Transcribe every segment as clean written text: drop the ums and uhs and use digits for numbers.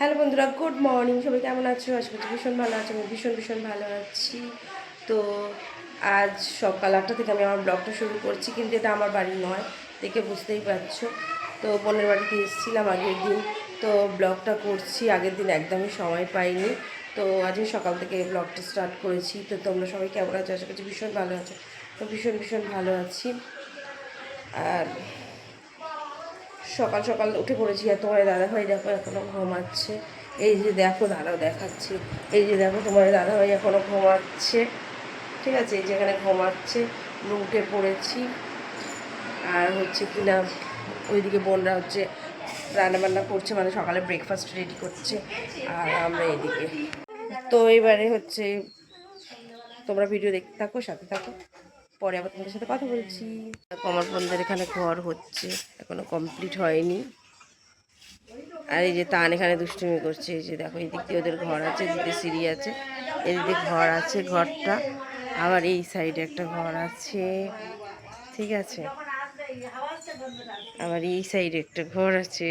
Hello বন্ধুরা, good morning. সবাই কেমন আছো? আশা করছি ভীষণ ভালো আছো। আমি ভীষণ ভালো আছি। তো আজ সকাল 8টা থেকে আমি আমার ব্লগটা শুরু করছি, কিন্তু এটা আমার বাড়ি নয়, দেখে বুঝতেই পারছো। তো বোনের বাড়িতে এসেছিলাম আগের দিন, তো ব্লগটা করছি। আগের দিন একদমই সময় পাইনি, তো আজকে সকাল থেকে ব্লগটা স্টার্ট করেছি। তো তোমরা সবাই কেমন আছো? আশা করছি ভীষণ ভালো আছো। তো ভীষণ ভালো আছি। আর সকাল সকাল উঠে পড়েছি, আর তোমার দাদাভাই দেখো এখনও ঘুমাচ্ছে। এই যে দেখো, দাদাও দেখাচ্ছি, এই যে দেখো তোমার দাদাভাই এখনও ঘুমাচ্ছে। ঠিক আছে, এই যেখানে ঘুমাচ্ছে উঠে পড়েছি। আর হচ্ছে কিনা ওইদিকে বোনরা হচ্ছে রান্নাবান্না করছে, মানে সকালে ব্রেকফাস্ট রেডি করছে, আর আমরা এদিকে। তো এবারে হচ্ছে তোমরা ভিডিও দেখতে থাকো, সাথে থাকো, পরে আবার তোমাদের সাথে কথা বলছি। আমার বোনদের এখানে ঘর হচ্ছে, এখনো কমপ্লিট হয়নি। আর এই যে তান এখানে দুষ্টুমি করছে। এই যে দেখো, এই দিক দিয়ে ওদের ঘর আছে, এদিকে সিঁড়ি আছে, এদিকে ঘর আছে, ঘরটা আবার এই সাইডে একটা ঘর আছে। ঠিক আছে, আবার এই সাইডে একটা ঘর আছে।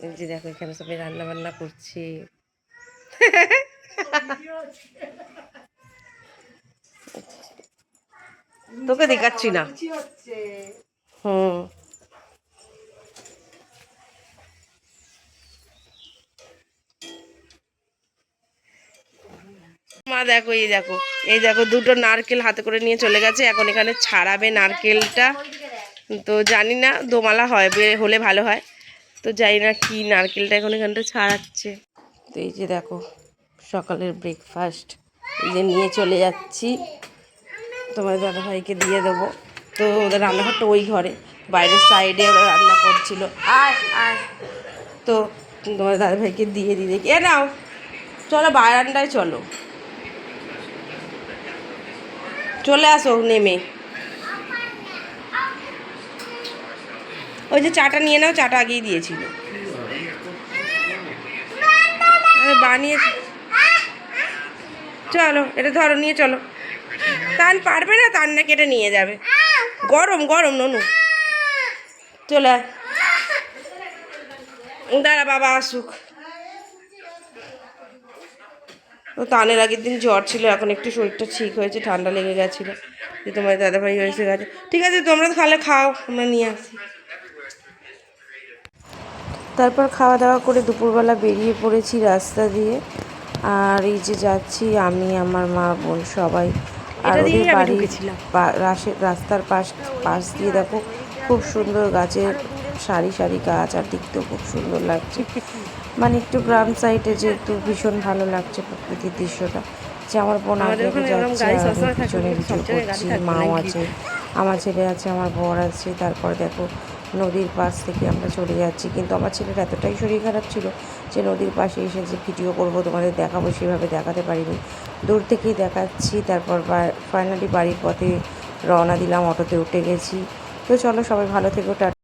এই যে দেখো, এখানে সবাই রান্না বান্না করছে। তোকে দেখাচ্ছি না। হুম, মা দেখো, এই দেখো, এই দেখো, দুটো নারকেল হাতে করে নিয়ে চলে গেছে। এখন এখানে ছাড়াবে নারকেলটা। তো জানি না, দোমালা হয় হলে ভালো হয়। তো জানি না কি নারকেলটা এখন এখানটা ছাড়াচ্ছে। তো এই যে দেখো, সকালের ব্রেকফাস্ট এই যে নিয়ে চলে যাচ্ছি, তোমার দাদাভাইকে দিয়ে দেবো। তো ওদের রান্নাঘরটা ওই ঘরে, বাইরের সাইডে ওরা রান্না করছিল। আয় আয়, তো তোমার দাদাভাইকে দিয়ে দেখি। এ নাও, চলো বারান্দায় চলো, চলে আসো নেমে। ওই যে চাটা নিয়ে নাও, চাটা আগেই দিয়েছিল। বানিয়ে চলো, এটা ধরো, নিয়ে চলো। তান পারবে না, তান না কেটে নিয়ে যাবে। গরম গরম ননু, চলে আয়। দাঁড়া, বাবা আসুক। তো তানের আগের দিন জ্বর ছিল, এখন একটু শরীরটা ঠিক হয়েছে, ঠান্ডা লেগে গেছিলো। যে তোমার দাদাভাই এসে গেছে। ঠিক আছে, তোমরা তাহলে খাও, আমরা নিয়ে আসি। তারপর খাওয়া দাওয়া করে দুপুরবেলা বেরিয়ে পড়েছি রাস্তা দিয়ে। আর এই যে যাচ্ছি আমি, আমার মা, বোন সবাই। আর ওদের বাড়ি রাস্তার পাশ দিয়ে দেখো, খুব সুন্দর গাছের সারি সারি গাছ, আর দেখতেও খুব সুন্দর লাগছে। মানে একটু গ্রাম সাইডে, যেহেতু ভীষণ ভালো লাগছে প্রকৃতির দৃশ্যটা। যে আমার বোন আগে যাচ্ছে, আর আমি পিছনে ভিডিও করছি, মাও আছে, আমার ছেলে আছে, আমার বর আছে। তারপর দেখো, নদীর পাশ থেকে আমরা চলে যাচ্ছি, কিন্তু আমার ছেলের এতটাই শরীর খারাপ ছিল যে নদীর পাশে এসে যে ভিডিও করব, তোমাদের দেখাবো, সেভাবে দেখাতে পারিনি, দূর থেকেই দেখাচ্ছি। তারপর ফাইনালি বাড়ির পথে রওনা দিলাম, অটোতে উঠে গেছি। তো চলো, সবাই ভালো থেকো, টাটা।